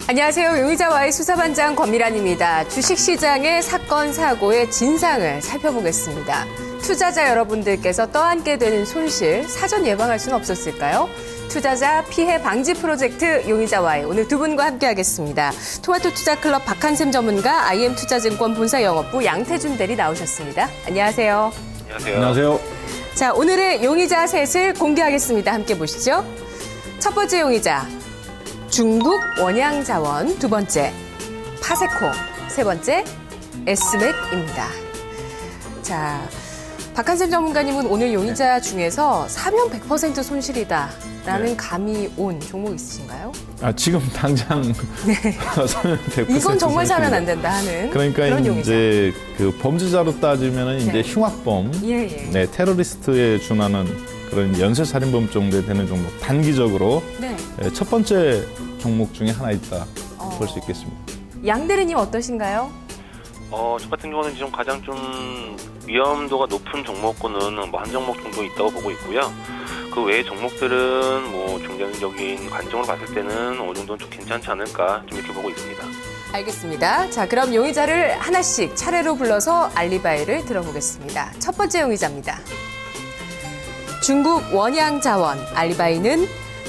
안녕하세요. 용의자와의 수사반장 권미란입니다. 주식시장의 사건, 사고의 진상을 살펴보겠습니다. 투자자 여러분들께서 떠안게 되는 손실, 사전 예방할 수는 없었을까요? 투자자 피해 방지 프로젝트 용의자와의 오늘 두 분과 함께하겠습니다. 토마토 투자클럽 박한샘 전문가, IM투자증권 본사 영업부 양태준 대리 나오셨습니다. 안녕하세요. 안녕하세요. 안녕하세요. 자, 오늘의 용의자 셋을 공개하겠습니다. 함께 보시죠. 첫 번째 용의자, 중국 원양자원, 두 번째 파세코, 세 번째 S맥입니다. 자, 박한샘 전문가님은 오늘 용의자 중에서 사면 100% 손실이다라는 감이 온 종목 있으신가요? 지금 당장 사면 100% 이건 정말 사면 손실이다. 안 된다 하는 그러니까 그런 용의자. 이제 그 범죄자로 따지면은 네. 이제 흉악범, 예. 네, 테러리스트에 준하는 그런 연쇄살인범 정도에 되는 종목, 단기적으로 네. 첫 번째 종목 중에 하나 있다 볼 수 있겠습니다. 양 대리님 어떠신가요? 저 같은 경우는 지금 가장 좀 위험도가 높은 종목군은 뭐 한 종목 정도 있다고 보고 있고요. 그 외의 종목들은 뭐 중장기적인 관점으로 봤을 때는 어느 정도는 좀 괜찮지 않을까 좀 이렇게 보고 있습니다. 알겠습니다. 자, 그럼 용의자를 하나씩 차례로 불러서 알리바이를 들어보겠습니다. 첫 번째 용의자입니다. 중국 원양자원, 알리바이는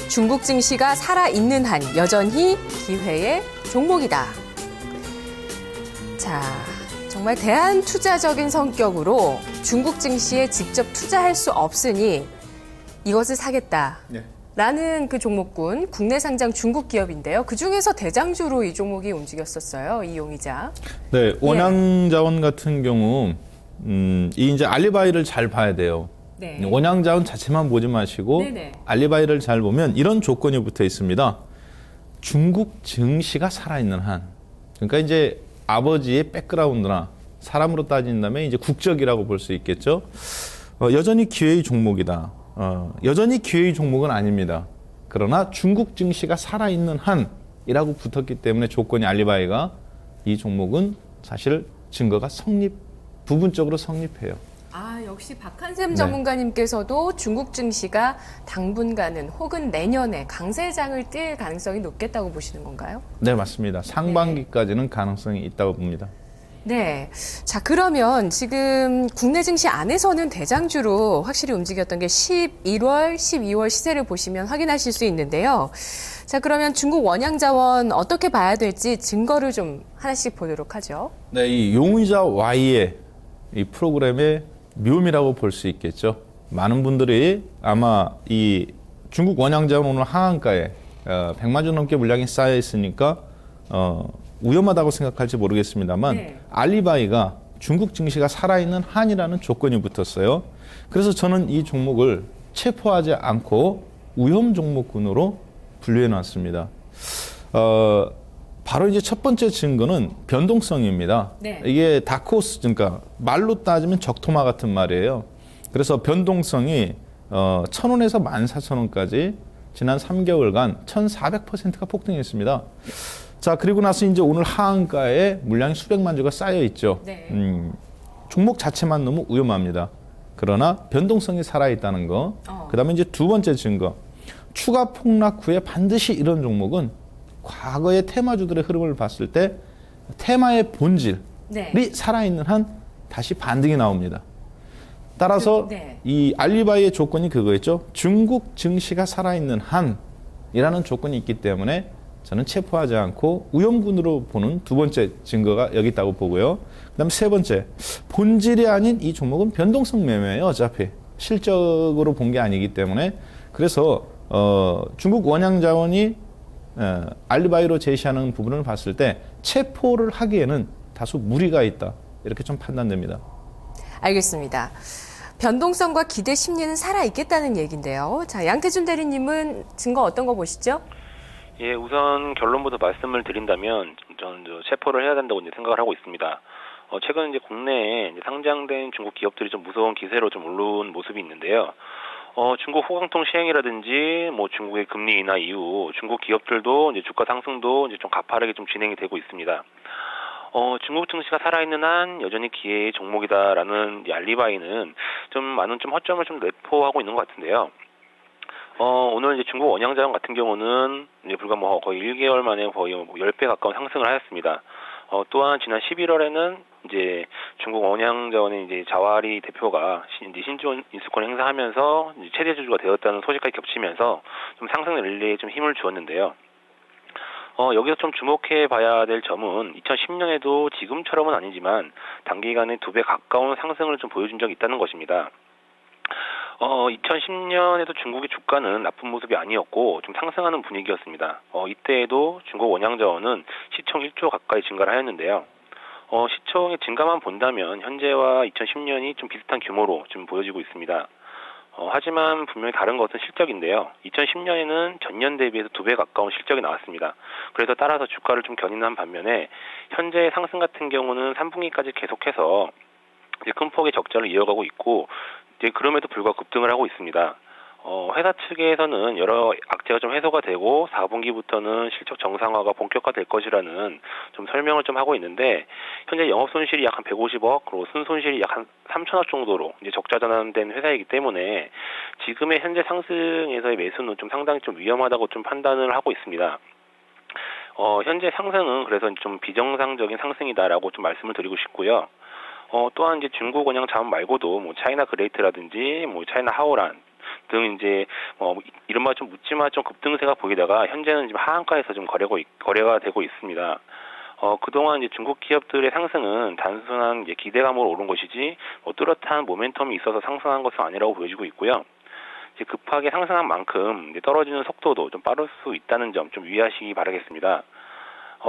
중국 증시가 살아있는 한 여전히 기회의 종목이다. 자, 정말 대한투자적인 성격으로 중국 증시에 직접 투자할 수 없으니 이것을 사겠다. 네. 라는 그 종목군, 국내 상장 중국 기업인데요. 그중에서 대장주로 이 종목이 움직였었어요, 이 용의자. 네, 원양자원 같은 경우 이 이제 알리바이를 잘 봐야 돼요. 네. 원양자원 자체만 보지 마시고 네네. 알리바이를 잘 보면 이런 조건이 붙어 있습니다. 중국 증시가 살아있는 한. 그러니까 이제 아버지의 백그라운드나 사람으로 따진다면 이제 국적이라고 볼 수 있겠죠. 여전히 기회의 종목이다. 여전히 기회의 종목은 아닙니다. 그러나 중국 증시가 살아있는 한이라고 붙었기 때문에 조건이 알리바이가 이 종목은 사실 증거가 부분적으로 성립해요. 아, 역시 박한샘 네. 전문가님께서도 중국 증시가 당분간은 혹은 내년에 강세장을 띌 가능성이 높겠다고 보시는 건가요? 네, 맞습니다. 상반기까지는 가능성이 있다고 봅니다. 네. 자, 그러면 지금 국내 증시 안에서는 대장주로 확실히 움직였던 게 11월, 12월 시세를 보시면 확인하실 수 있는데요. 자, 그러면 중국 원양자원 어떻게 봐야 될지 증거를 좀 하나씩 보도록 하죠. 네, 이 용의자 Y의 이 프로그램의 묘미라고 볼 수 있겠죠. 많은 분들이 아마 이 중국 원양자원 오늘 하한가에 100만 주 넘게 물량이 쌓여 있으니까 위험하다고 생각할지 모르겠습니다만 네. 알리바이가 중국 증시가 살아있는 한이라는 조건이 붙었어요. 그래서 저는 이 종목을 체포하지 않고 위험 종목군으로 분류해 놨습니다. 바로 이제 첫 번째 증거는 변동성입니다. 네. 이게 다크호스, 그러니까 말로 따지면 적토마 같은 말이에요. 그래서 변동성이 1,000원에서 14,000원까지 지난 3개월간 1,400%가 폭등했습니다. 자, 그리고 나서 이제 오늘 하한가에 물량이 수백만 주가 쌓여 있죠. 네. 종목 자체만 너무 위험합니다. 그러나 변동성이 살아있다는 거. 그다음에 이제 두 번째 증거. 추가 폭락 후에 반드시 이런 종목은 과거의 테마주들의 흐름을 봤을 때 테마의 본질이 네. 살아있는 한 다시 반등이 나옵니다. 따라서 네. 이 알리바이의 조건이 그거였죠. 중국 증시가 살아있는 한이라는 조건이 있기 때문에 저는 체포하지 않고 위험군으로 보는 두 번째 증거가 여기 있다고 보고요. 그다음 세 번째, 본질이 아닌 이 종목은 변동성 매매예요. 어차피 실적으로 본 게 아니기 때문에. 그래서 중국 원양자원이 알리바이로 제시하는 부분을 봤을 때 체포를 하기에는 다소 무리가 있다. 이렇게 좀 판단됩니다. 알겠습니다. 변동성과 기대 심리는 살아있겠다는 얘기인데요. 자, 양태준 대리님은 증거 어떤 거 보시죠? 예, 우선 결론부터 말씀을 드린다면 저는 체포를 해야 된다고 이제 생각을 하고 있습니다. 최근 이제 국내에 이제 상장된 중국 기업들이 좀 무서운 기세로 좀 오른 모습이 있는데요. 중국 호강통 시행이라든지 뭐 중국의 금리 인하 이후 중국 기업들도 이제 주가 상승도 이제 좀 가파르게 좀 진행이 되고 있습니다. 중국 증시가 살아있는 한 여전히 기회의 종목이다라는 이 알리바이는 좀 많은 좀 허점을 좀 내포하고 있는 것 같은데요. 오늘 이제 중국 원양자원 같은 경우는 이제 불과 거의 1개월 만에 거의 10배 가까운 상승을 하였습니다. 또한 지난 11월에는 이제 중국 원양자원의 이제 자와리 대표가 이제 신주원 인수권 행사하면서 이제 최대 주주가 되었다는 소식까지 겹치면서 좀 상승 랠리에 좀 힘을 주었는데요. 여기서 좀 주목해 봐야 될 점은 2010년에도 지금처럼은 아니지만 단기간에 2배 가까운 상승을 좀 보여준 적이 있다는 것입니다. 2010년에도 중국의 주가는 나쁜 모습이 아니었고 좀 상승하는 분위기였습니다. 이때에도 중국 원양자원은 시총 1조 가까이 증가를 하였는데요. 시총의 증가만 본다면 현재와 2010년이 좀 비슷한 규모로 좀 보여지고 있습니다. 하지만 분명히 다른 것은 실적인데요. 2010년에는 전년 대비해서 2배 가까운 실적이 나왔습니다. 그래서 따라서 주가를 좀 견인한 반면에 현재 상승 같은 경우는 3분기까지 계속해서 이제 큰 폭의 적자를 이어가고 있고 이제 그럼에도 불구하고 급등을 하고 있습니다. 회사 측에서는 여러 악재가 좀 해소가 되고 4분기부터는 실적 정상화가 본격화될 것이라는 좀 설명을 좀 하고 있는데 현재 영업 손실이 약 한 150억, 그리고 순손실이 약 한 3천억 정도로 이제 적자 전환된 회사이기 때문에 지금의 현재 상승에서의 매수는 좀 상당히 좀 위험하다고 좀 판단을 하고 있습니다. 현재 상승은 그래서 좀 비정상적인 상승이다라고 좀 말씀을 드리고 싶고요. 또한 이제 중국 원양 자원 말고도 차이나 그레이트라든지 차이나 하오란 등 이제 이른바 좀 묻지마 좀 급등세가 보이다가 현재는 지금 하한가에서 좀 거래가 되고 있습니다. 그동안 이제 중국 기업들의 상승은 단순한 이제 기대감으로 오른 것이지 뚜렷한 모멘텀이 있어서 상승한 것은 아니라고 보여지고 있고요. 이제 급하게 상승한 만큼 이제 떨어지는 속도도 좀 빠를 수 있다는 점 좀 유의하시기 바라겠습니다.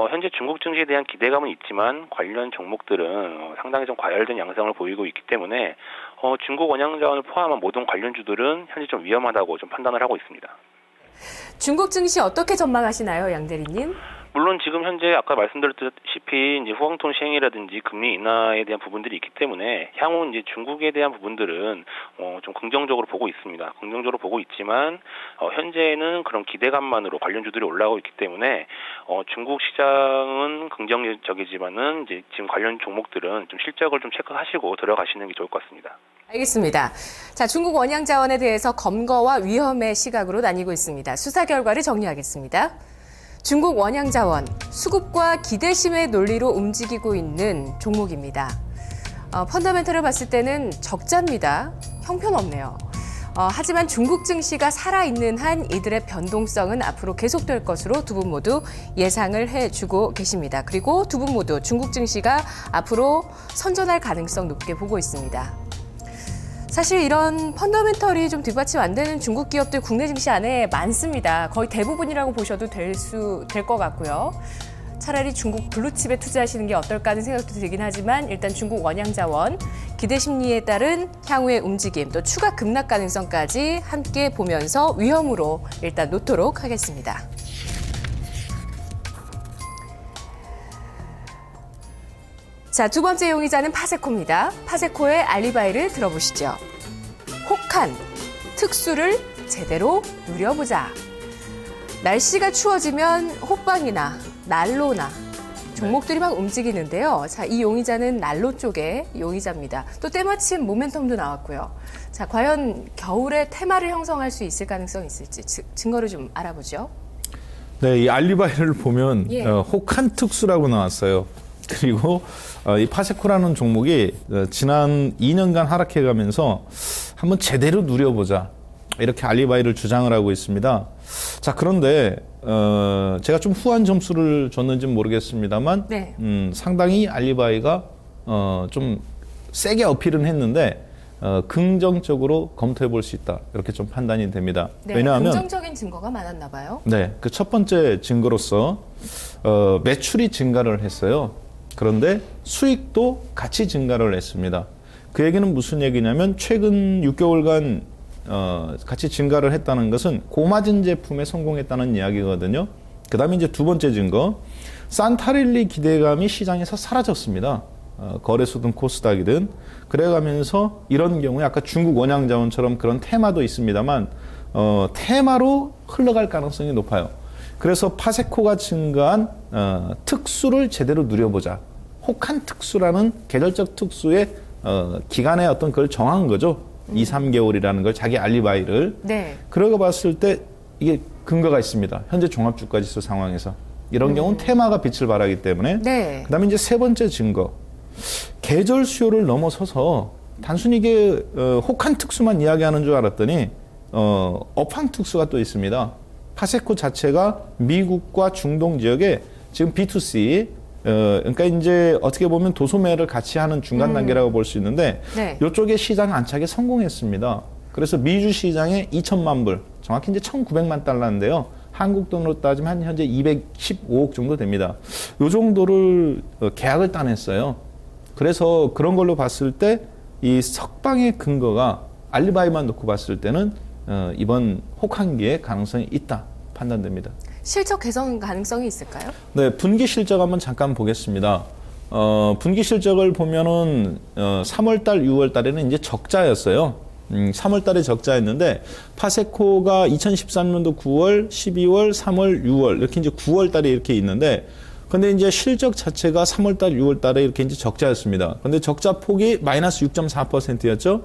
현재 중국 증시에 대한 기대감은 있지만 관련 종목들은 상당히 좀 과열된 양상을 보이고 있기 때문에 중국 원양자원을 포함한 모든 관련주들은 현재 좀 위험하다고 좀 판단을 하고 있습니다. 중국 증시 어떻게 전망하시나요, 양 대리님? 물론 지금 현재 아까 말씀드렸다시피 이제 후황통 시행이라든지 금리 인하에 대한 부분들이 있기 때문에 향후 이제 중국에 대한 부분들은 좀 긍정적으로 보고 있습니다. 긍정적으로 보고 있지만 현재는 그런 기대감만으로 관련주들이 올라오고 있기 때문에 중국 시장은 긍정적이지만은 이제 지금 관련 종목들은 좀 실적을 좀 체크하시고 들어가시는 게 좋을 것 같습니다. 알겠습니다. 자, 중국 원양자원에 대해서 검거와 위험의 시각으로 나뉘고 있습니다. 수사 결과를 정리하겠습니다. 중국 원양자원, 수급과 기대심의 논리로 움직이고 있는 종목입니다. 펀더멘털을 봤을 때는 적자입니다. 형편없네요. 하지만 중국 증시가 살아있는 한 이들의 변동성은 앞으로 계속될 것으로 두 분 모두 예상을 해주고 계십니다. 그리고 두 분 모두 중국 증시가 앞으로 선전할 가능성 높게 보고 있습니다. 사실 이런 펀더멘털이 좀 뒷받침 안 되는 중국 기업들 국내 증시 안에 많습니다. 거의 대부분이라고 보셔도 될 것 같고요. 차라리 중국 블루칩에 투자하시는 게 어떨까 하는 생각도 들긴 하지만 일단 중국 원양자원, 기대 심리에 따른 향후의 움직임, 또 추가 급락 가능성까지 함께 보면서 위험으로 일단 놓도록 하겠습니다. 자, 두 번째 용의자는 파세코입니다. 파세코의 알리바이를 들어보시죠. 혹한, 특수를 제대로 누려보자. 날씨가 추워지면 호빵이나 난로나 종목들이 막 움직이는데요. 자, 이 용의자는 난로 쪽의 용의자입니다. 또 때마침 모멘텀도 나왔고요. 자, 과연 겨울에 테마를 형성할 수 있을 가능성이 있을지 증거를 좀 알아보죠. 네, 이 알리바이를 보면 예. 혹한 특수라고 나왔어요. 그리고 이 파세코라는 종목이 지난 2년간 하락해가면서 한번 제대로 누려보자 이렇게 알리바이를 주장을 하고 있습니다. 자, 그런데 제가 좀 후한 점수를 줬는지는 모르겠습니다만 네. 상당히 알리바이가 좀 세게 어필은 했는데 긍정적으로 검토해 볼 수 있다 이렇게 좀 판단이 됩니다. 네, 왜냐하면 긍정적인 증거가 많았나 봐요. 네, 그 첫 번째 증거로서 매출이 증가를 했어요. 그런데 수익도 같이 증가를 했습니다. 그 얘기는 무슨 얘기냐면 최근 6개월간 같이 증가를 했다는 것은 고마진 제품에 성공했다는 이야기거든요. 그 다음에 이제 두 번째 증거, 산타릴리 기대감이 시장에서 사라졌습니다. 거래소든 코스닥이든. 그래가면서 이런 경우에 아까 중국 원양자원처럼 그런 테마도 있습니다만 테마로 흘러갈 가능성이 높아요. 그래서 파세코가 증가한 특수를 제대로 누려보자. 혹한 특수라는 계절적 특수의 기간의 어떤 그걸 정한 거죠. 2, 3개월이라는 걸 자기 알리바이를. 네. 그러고 봤을 때 이게 근거가 있습니다. 현재 종합주가지수 상황에서. 이런 경우는 테마가 빛을 발하기 때문에. 네. 그다음에 이제 세 번째 증거. 계절 수요를 넘어서서 단순히 이게 혹한 특수만 이야기하는 줄 알았더니 업황 특수가 또 있습니다. 파세코 자체가 미국과 중동 지역에 지금 B2C 그러니까 이제 어떻게 보면 도소매를 같이 하는 중간 단계라고 볼 수 있는데 네. 이쪽에 시장 안착에 성공했습니다. 그래서 미주 시장에 2천만 불, 정확히 이제 1,900만 달러인데요. 한국 돈으로 따지면 현재 215억 정도 됩니다. 이 정도를 계약을 따냈어요. 그래서 그런 걸로 봤을 때 이 석방의 근거가 알리바이만 놓고 봤을 때는 이번 혹한기에 가능성이 있다 판단됩니다. 실적 개선 가능성이 있을까요? 네, 분기 실적 한번 잠깐 보겠습니다. 분기 실적을 보면은 3월달, 6월달에는 이제 적자였어요. 3월달에 적자였는데 파세코가 2013년도 9월, 12월, 3월, 6월 이렇게 이제 9월달에 이렇게 있는데. 근데 이제 실적 자체가 3월달, 6월달에 이렇게 이제 적자였습니다. 근데 적자 폭이 마이너스 6.4%였죠.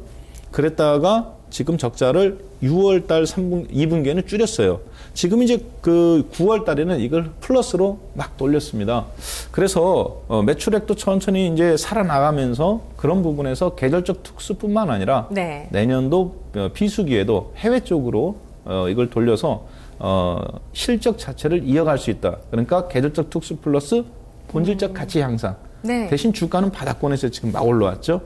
그랬다가 지금 적자를 6월달 2분기에는 줄였어요. 지금 이제 그 9월달에는 이걸 플러스로 막 돌렸습니다. 그래서 매출액도 천천히 이제 살아나가면서 그런 부분에서 계절적 특수뿐만 아니라 네. 내년도 비수기에도 해외 쪽으로 이걸 돌려서 실적 자체를 이어갈 수 있다. 그러니까 계절적 특수 플러스 본질적 가치 향상. 네. 대신 주가는 바닥권에서 지금 막 올라왔죠.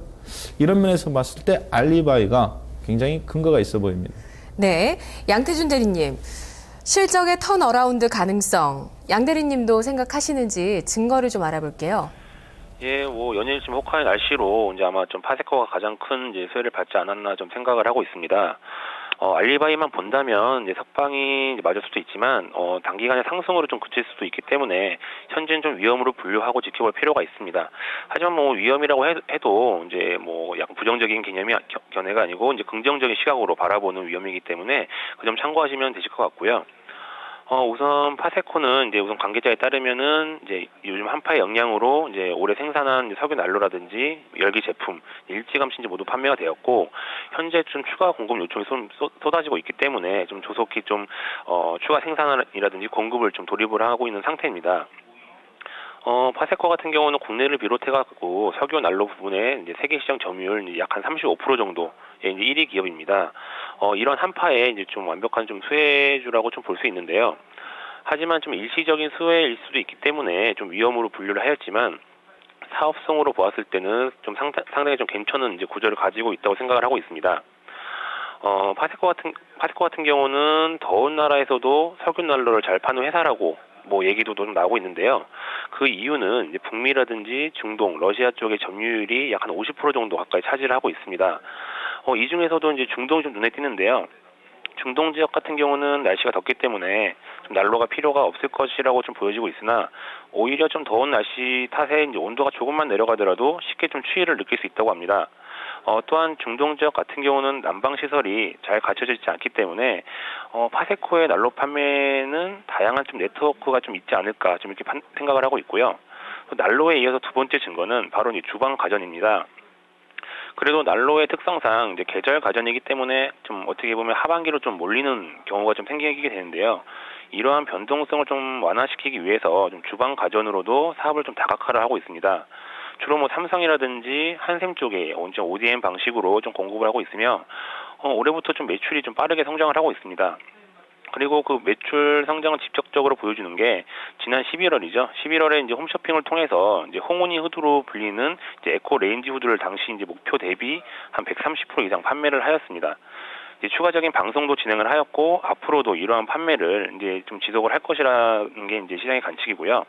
이런 면에서 봤을 때 알리바이가 굉장히 근거가 있어 보입니다. 네. 양태준 대리님. 실적의 턴어라운드 가능성. 양 대리님도 생각하시는지 증거를 좀 알아볼게요. 예, 뭐 연일 지금 혹한 날씨로 이제 아마 좀 파세코가 가장 큰 이제 수혜를 받지 않았나 좀 생각을 하고 있습니다. 알리바이만 본다면 이제 석방이 맞을 수도 있지만 단기간에 상승으로 좀 그칠 수도 있기 때문에 현재는 좀 위험으로 분류하고 지켜볼 필요가 있습니다. 하지만 뭐 위험이라고 해도 이제 뭐 약간 부정적인 개념이 견해가 아니고 이제 긍정적인 시각으로 바라보는 위험이기 때문에 그 점 참고하시면 되실 것 같고요. 우선 파세코는 이제 우선 관계자에 따르면은 이제 요즘 한파의 영향으로 이제 올해 생산한 석유 난로라든지 열기 제품 일찌감치 이제 모두 판매가 되었고 현재 좀 추가 공급 요청이 쏟아지고 있기 때문에 좀 조속히 좀 추가 생산이라든지 공급을 좀 돌입을 하고 있는 상태입니다. 파세코 같은 경우는 국내를 비롯해가지고 석유 난로 부분에 이제 세계 시장 점유율 약 한 35% 정도의 이제 1위 기업입니다. 이런 한파에 이제 좀 완벽한 좀 수혜주라고 좀 볼 수 있는데요. 하지만 좀 일시적인 수혜일 수도 있기 때문에 좀 위험으로 분류를 하였지만 사업성으로 보았을 때는 좀 상당히 좀 괜찮은 이제 구조를 가지고 있다고 생각을 하고 있습니다. 파세코 같은 경우는 더운 나라에서도 석유 난로를 잘 파는 회사라고 뭐 얘기도 좀 나오고 있는데요. 그 이유는 이제 북미라든지 중동, 러시아 쪽의 점유율이 약 한 50% 정도 가까이 차지를 하고 있습니다. 이 중에서도 이제 중동이 좀 눈에 띄는데요. 중동 지역 같은 경우는 날씨가 덥기 때문에 좀 난로가 필요가 없을 것이라고 좀 보여지고 있으나 오히려 좀 더운 날씨 탓에 이제 온도가 조금만 내려가더라도 쉽게 좀 추위를 느낄 수 있다고 합니다. 또한 중동 지역 같은 경우는 난방 시설이 잘 갖춰져 있지 않기 때문에 파세코의 난로 판매는 다양한 좀 네트워크가 좀 있지 않을까 좀 이렇게 생각을 하고 있고요. 난로에 이어서 두 번째 증거는 바로 이 주방 가전입니다. 그래도 난로의 특성상 이제 계절 가전이기 때문에 좀 어떻게 보면 하반기로 좀 몰리는 경우가 좀 생기게 되는데요. 이러한 변동성을 좀 완화시키기 위해서 좀 주방 가전으로도 사업을 좀 다각화를 하고 있습니다. 주로 뭐 삼성이라든지 한샘 쪽에 ODM 방식으로 좀 공급을 하고 있으며 올해부터 좀 매출이 좀 빠르게 성장을 하고 있습니다. 그리고 그 매출 성장을 직접적으로 보여주는 게 지난 11월이죠. 11월에 이제 홈쇼핑을 통해서 이제 홍은이 후드로 불리는 이제 에코 레인지 후드를 당시 이제 목표 대비 한 130% 이상 판매를 하였습니다. 이제 추가적인 방송도 진행을 하였고 앞으로도 이러한 판매를 이제 좀 지속을 할 것이라는 게 이제 시장의 관측이고요.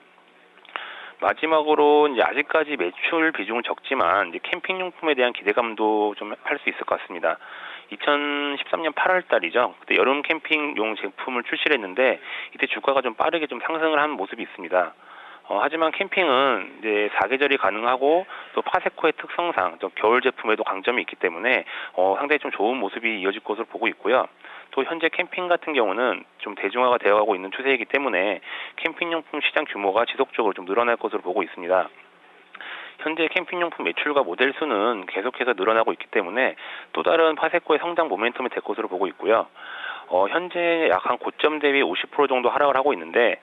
마지막으로 이제 아직까지 매출 비중은 적지만 이제 캠핑용품에 대한 기대감도 좀 할 수 있을 것 같습니다. 2013년 8월 달이죠. 그때 여름 캠핑용 제품을 출시를 했는데 이때 주가가 좀 빠르게 좀 상승을 한 모습이 있습니다. 하지만 캠핑은 이제 사계절이 가능하고 또 파세코의 특성상 또 겨울 제품에도 강점이 있기 때문에 상당히 좀 좋은 모습이 이어질 것으로 보고 있고요. 또 현재 캠핑 같은 경우는 좀 대중화가 되어가고 있는 추세이기 때문에 캠핑용품 시장 규모가 지속적으로 좀 늘어날 것으로 보고 있습니다. 현재 캠핑용품 매출과 모델 수는 계속해서 늘어나고 있기 때문에 또 다른 파세코의 성장 모멘텀이 될 것으로 보고 있고요. 현재 약 한 고점 대비 50% 정도 하락을 하고 있는데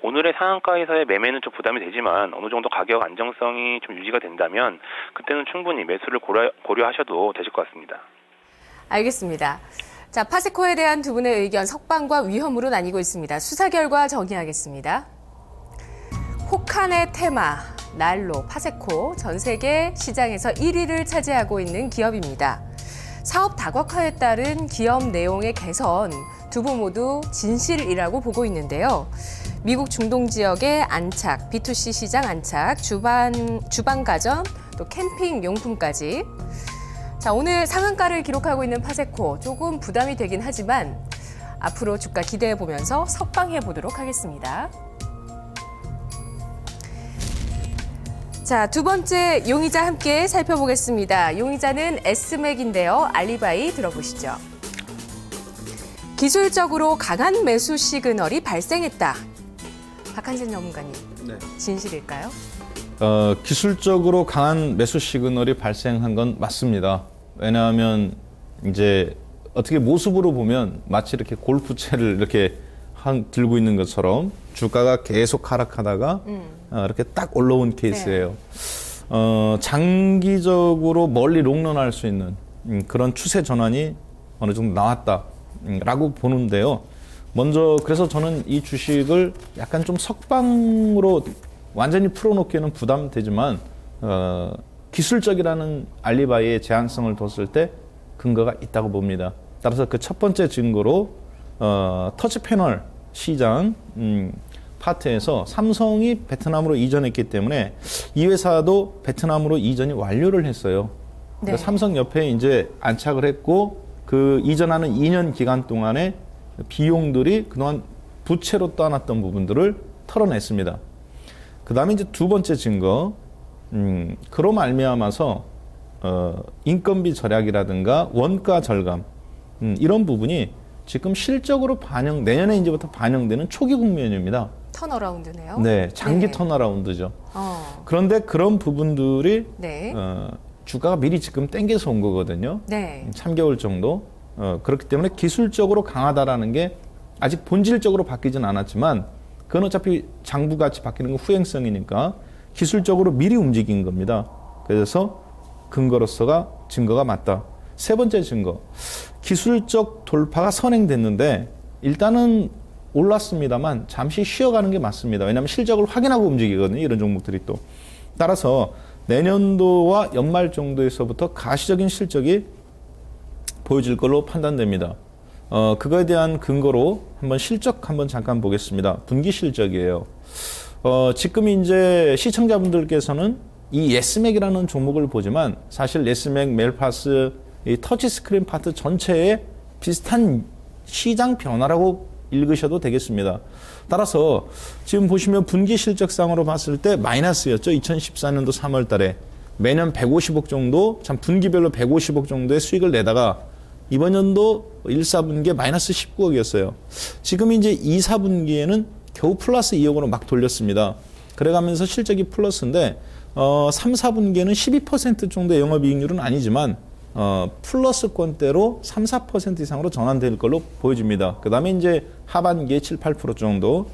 오늘의 상한가에서의 매매는 좀 부담이 되지만 어느 정도 가격 안정성이 좀 유지가 된다면 그때는 충분히 매수를 고려하셔도 되실 것 같습니다. 알겠습니다. 자, 파세코에 대한 두 분의 의견 석방과 위험으로 나뉘고 있습니다. 수사 결과 정리하겠습니다. 혹한의 테마, 난로, 파세코 전 세계 시장에서 1위를 차지하고 있는 기업입니다. 사업 다각화에 따른 기업 내용의 개선, 두 분 모두 진실이라고 보고 있는데요. 미국 중동 지역의 안착, B2C 시장 안착, 주방 가전, 또 캠핑 용품까지. 자, 오늘 상한가를 기록하고 있는 파세코 조금 부담이 되긴 하지만 앞으로 주가 기대해 보면서 석방해 보도록 하겠습니다. 자, 두 번째 용의자 함께 살펴보겠습니다. 용의자는 S맥인데요. 알리바이 들어보시죠. 기술적으로 강한 매수 시그널이 발생했다. 박한진 전문가님, 네. 진실일까요? 기술적으로 강한 매수 시그널이 발생한 건 맞습니다. 왜냐하면 이제 어떻게 모습으로 보면 마치 이렇게 골프채를 이렇게 들고 있는 것처럼 주가가 계속 하락하다가 이렇게 딱 올라온 케이스예요. 장기적으로 멀리 롱런할 수 있는 그런 추세 전환이 어느 정도 나왔다라고 보는데요. 먼저 그래서 저는 이 주식을 약간 좀 석방으로 완전히 풀어놓기에는 부담되지만 기술적이라는 알리바이의 제한성을 뒀을 때 근거가 있다고 봅니다. 따라서 그 첫 번째 증거로 터치 패널 시장 파트에서 삼성이 베트남으로 이전했기 때문에 이 회사도 베트남으로 이전이 완료를 했어요. 그러니까 네. 삼성 옆에 이제 안착을 했고 그 이전하는 2년 기간 동안에 비용들이 그동안 부채로 떠났던 부분들을 털어냈습니다. 그 다음에 이제 두 번째 증거, 그로 말미암아서 인건비 절약이라든가 원가 절감 이런 부분이 지금 실적으로 내년에 이제부터 반영되는 초기 국면입니다. 턴어라운드네요. 네, 장기 네. 턴어라운드죠. 그런데 그런 부분들이 네. 주가가 미리 지금 땡겨서 온 거거든요. 네. 3개월 정도. 그렇기 때문에 기술적으로 강하다라는 게 아직 본질적으로 바뀌진 않았지만 그건 어차피 장부같이 바뀌는 건 후행성이니까 기술적으로 미리 움직인 겁니다. 그래서 증거가 맞다. 세 번째 증거. 기술적 돌파가 선행됐는데 일단은 올랐습니다만 잠시 쉬어가는 게 맞습니다. 왜냐하면 실적을 확인하고 움직이거든요. 이런 종목들이 또. 따라서 내년도와 연말 정도에서부터 가시적인 실적이 보여질 걸로 판단됩니다. 그거에 대한 근거로 실적 잠깐 보겠습니다. 분기 실적이에요. 지금 이제 시청자분들께서는 이 예스맥이라는 종목을 보지만 사실 예스맥, 멜파스, 이 터치스크린 파트 전체에 비슷한 시장 변화라고 읽으셔도 되겠습니다. 따라서 지금 보시면 분기 실적상으로 봤을 때 마이너스였죠. 2014년도 3월 달에 매년 150억 정도, 참 분기별로 150억 정도의 수익을 내다가 이번 연도 1, 4분기에 마이너스 19억이었어요. 지금 이제 2, 4분기에는 겨우 플러스 2억으로 막 돌렸습니다. 그래가면서 실적이 플러스인데 3, 4분기에는 12% 정도의 영업이익률은 아니지만 플러스권대로 3, 4% 이상으로 전환될 걸로 보여집니다. 그 다음에 이제 하반기에 7, 8% 정도.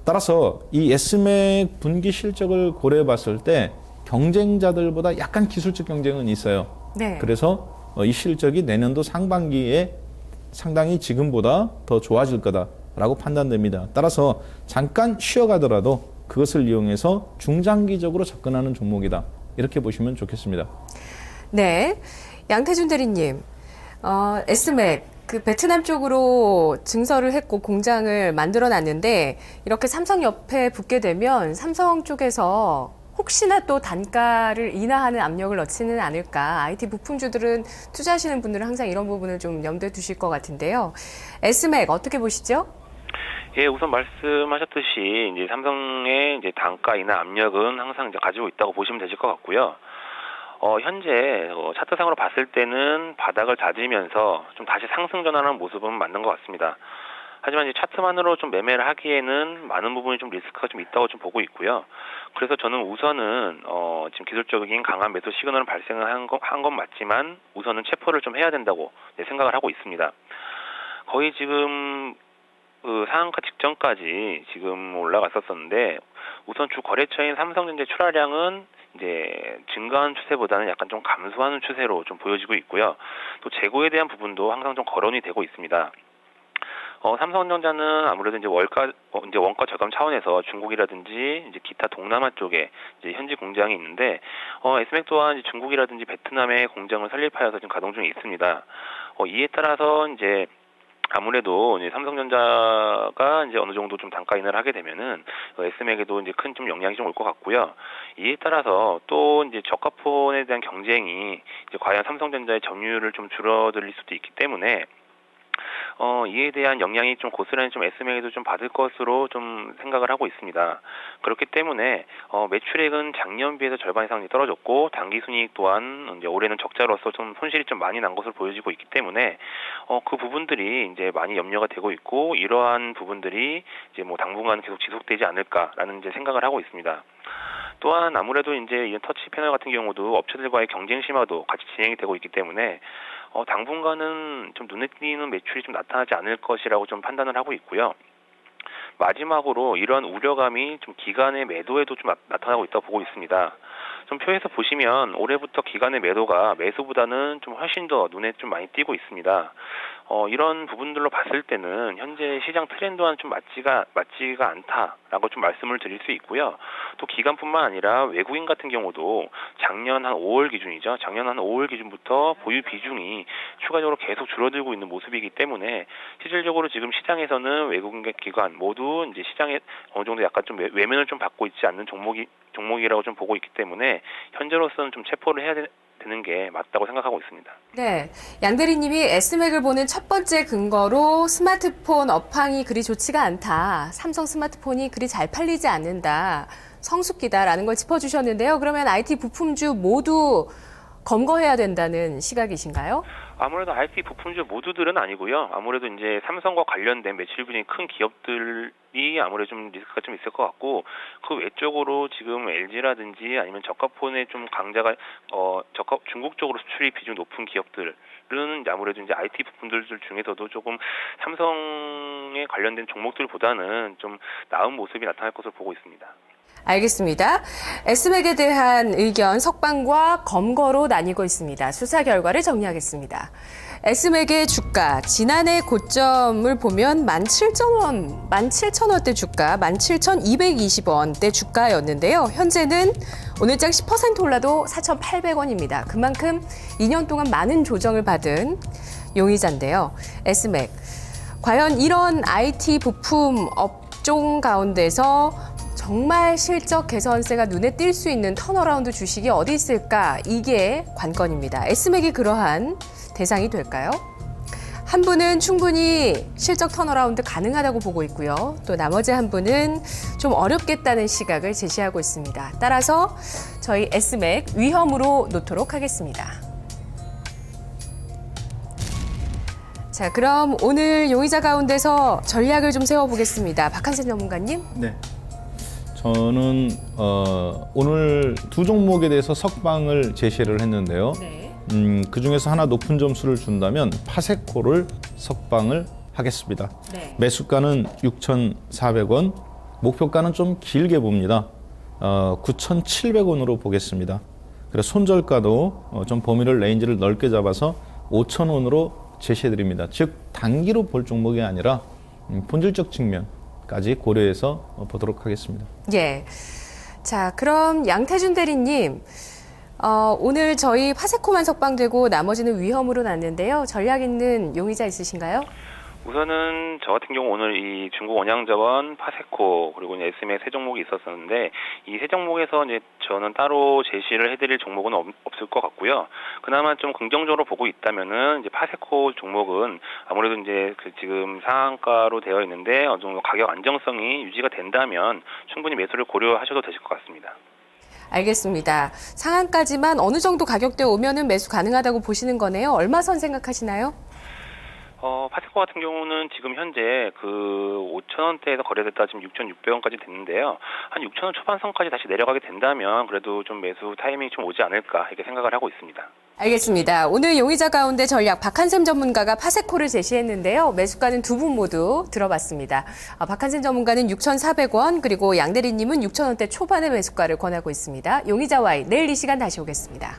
따라서 이 S맥 분기 실적을 고려해 봤을 때 경쟁자들보다 약간 기술적 경쟁은 있어요. 네. 그래서 이 실적이 내년도 상반기에 상당히 지금보다 더 좋아질 거다라고 판단됩니다. 따라서 잠깐 쉬어가더라도 그것을 이용해서 중장기적으로 접근하는 종목이다. 이렇게 보시면 좋겠습니다. 네. 양태준 대리님, S맥, 그 베트남 쪽으로 증설을 했고 공장을 만들어 놨는데 이렇게 삼성 옆에 붙게 되면 삼성 쪽에서 혹시나 또 단가를 인하하는 압력을 넣지는 않을까. IT 부품주들은 투자하시는 분들은 항상 이런 부분을 좀 염두에 두실 것 같은데요. S맥 어떻게 보시죠? 예, 우선 말씀하셨듯이 이제 삼성의 이제 단가 인하 압력은 항상 이제 가지고 있다고 보시면 되실 것 같고요. 현재 차트상으로 봤을 때는 바닥을 다지면서 좀 다시 상승 전환하는 모습은 맞는 것 같습니다. 하지만 이제 차트만으로 좀 매매를 하기에는 많은 부분이 좀 리스크가 좀 있다고 좀 보고 있고요. 그래서 저는 우선은 지금 기술적인 강한 매수 시그널은 발생을 한 건 맞지만 우선은 체포를 좀 해야 된다고 생각을 하고 있습니다. 거의 지금 그 상한가 직전까지 지금 올라갔었었는데 우선 주 거래처인 삼성전자 출하량은 이제 증가한 추세보다는 약간 좀 감소하는 추세로 좀 보여지고 있고요. 또 재고에 대한 부분도 항상 좀 거론이 되고 있습니다. 삼성전자는 아무래도 이제 원가 절감 차원에서 중국이라든지 이제 기타 동남아 쪽에 이제 현지 공장이 있는데, SMAC 또한 이제 중국이라든지 베트남의 공장을 설립하여서 지금 가동 중에 있습니다. 이에 따라서 이제 아무래도 이제 삼성전자가 이제 어느 정도 좀 단가 인하를 하게 되면은 SMAC에도 이제 큰 좀 영향이 좀 올 것 같고요. 이에 따라서 또 이제 저가폰에 대한 경쟁이 이제 과연 삼성전자의 점유율을 좀 줄어들릴 수도 있기 때문에 이에 대한 영향이 좀 고스란히 좀 SMAC에도 좀 받을 것으로 좀 생각을 하고 있습니다. 그렇기 때문에 매출액은 작년 비해서 절반 이상 떨어졌고 당기순이익 또한 이제 올해는 적자로서 좀 손실이 좀 많이 난 것으로 보여지고 있기 때문에 그 부분들이 이제 많이 염려가 되고 있고 이러한 부분들이 이제 뭐 당분간 계속 지속되지 않을까라는 이제 생각을 하고 있습니다. 또한 아무래도 이제 이 터치 패널 같은 경우도 업체들과의 경쟁 심화도 같이 진행이 되고 있기 때문에 당분간은 좀 눈에 띄는 매출이 좀 나타나지 않을 것이라고 좀 판단을 하고 있고요. 마지막으로 이러한 우려감이 좀 기관의 매도에도 좀 나타나고 있다고 보고 있습니다. 좀 표에서 보시면 올해부터 기관의 매도가 매수보다는 좀 훨씬 더 눈에 좀 많이 띄고 있습니다. 이런 부분들로 봤을 때는 현재 시장 트렌드와는 좀 맞지가 않다라고 좀 말씀을 드릴 수 있고요. 또 기관뿐만 아니라 외국인 같은 경우도 작년 한 5월 기준이죠. 작년 한 5월 기준부터 보유 비중이 추가적으로 계속 줄어들고 있는 모습이기 때문에 실질적으로 지금 시장에서는 외국인 기관 모두 이제 시장에 어느 정도 약간 좀 외면을 좀 받고 있지 않는 종목이라고 좀 보고 있기 때문에 현재로서는 좀 체포를 해야 되는 게 맞다고 생각하고 있습니다. 네, 양 대리님이 SMAC을 보는 첫 번째 근거로 스마트폰 업황이 그리 좋지가 않다. 삼성 스마트폰이 그리 잘 팔리지 않는다. 성숙기다라는 걸 짚어주셨는데요. 그러면 IT 부품주 모두 검거해야 된다는 시각이신가요? 아무래도 IT 부품주 모두들은 아니고요. 아무래도 이제 삼성과 관련된 매출 비중이 큰 기업들이 아무래도 좀 리스크가 좀 있을 것 같고 그 외적으로 지금 LG라든지 아니면 저가폰의 좀 강자가 중국 쪽으로 수출이 비중 높은 기업들은 아무래도 이제 IT 부품들 중에서도 조금 삼성에 관련된 종목들보다는 좀 나은 모습이 나타날 것으로 보고 있습니다. 알겠습니다. SMAC에 대한 의견 석방과 검거로 나뉘고 있습니다. 수사 결과를 정리하겠습니다. SMAC의 주가, 지난해 고점을 보면 17,000원대 주가, 17,220원대 주가였는데요. 현재는 오늘장 10% 올라도 4,800원입니다. 그만큼 2년 동안 많은 조정을 받은 용의자인데요. SMAC. 과연 이런 IT 부품 업종 가운데서 정말 실적 개선세가 눈에 띌 수 있는 턴어라운드 주식이 어디 있을까? 이게 관건입니다. SMAC이 그러한 대상이 될까요? 한 분은 충분히 실적 턴어라운드 가능하다고 보고 있고요. 또 나머지 한 분은 좀 어렵겠다는 시각을 제시하고 있습니다. 따라서 저희 SMAC 위험으로 놓도록 하겠습니다. 자, 그럼 오늘 용의자 가운데서 전략을 좀 세워보겠습니다. 박한선 전문가님. 네. 저는 오늘 두 종목에 대해서 석방을 제시를 했는데요. 네. 그 중에서 하나 높은 점수를 준다면 파세코를 석방을 하겠습니다. 네. 매수가는 6,400원, 목표가는 좀 길게 봅니다. 9,700원으로 보겠습니다. 그래서 손절가도 좀 범위를 레인지를 넓게 잡아서 5,000원으로 제시해드립니다. 즉 단기로 볼 종목이 아니라 본질적 측면까지 고려해서 보도록 하겠습니다. 예. 자, 그럼 양태준 대리님, 오늘 저희 파세코만 석방되고 나머지는 위험으로 났는데요. 전략 있는 용의자 있으신가요? 우선은 저 같은 경우 오늘 이 중국 원양자원, 파세코 그리고 이제 SMAC 세 종목이 있었었는데 이 세 종목에서 이제 저는 따로 제시를 해드릴 종목은 없을 것 같고요. 그나마 좀 긍정적으로 보고 있다면은 이제 파세코 종목은 아무래도 이제 그 지금 상한가로 되어 있는데 어느 정도 가격 안정성이 유지가 된다면 충분히 매수를 고려하셔도 되실 것 같습니다. 알겠습니다. 상한까지만 어느 정도 가격대 오면은 매수 가능하다고 보시는 거네요. 얼마 선 생각하시나요? 파세코 같은 경우는 지금 현재 그 5,000원대에서 거래됐다 지금 6,600원까지 됐는데요. 한 6,000원 초반선까지 다시 내려가게 된다면 그래도 좀 매수 타이밍이 좀 오지 않을까 이렇게 생각을 하고 있습니다. 알겠습니다. 오늘 용의자 가운데 전략 박한샘 전문가가 파세코를 제시했는데요. 매수가는 두 분 모두 들어봤습니다. 박한샘 전문가는 6,400원 그리고 양대리님은 6,000원대 초반의 매수가를 권하고 있습니다. 용의자 Y 내일 이 시간 다시 오겠습니다.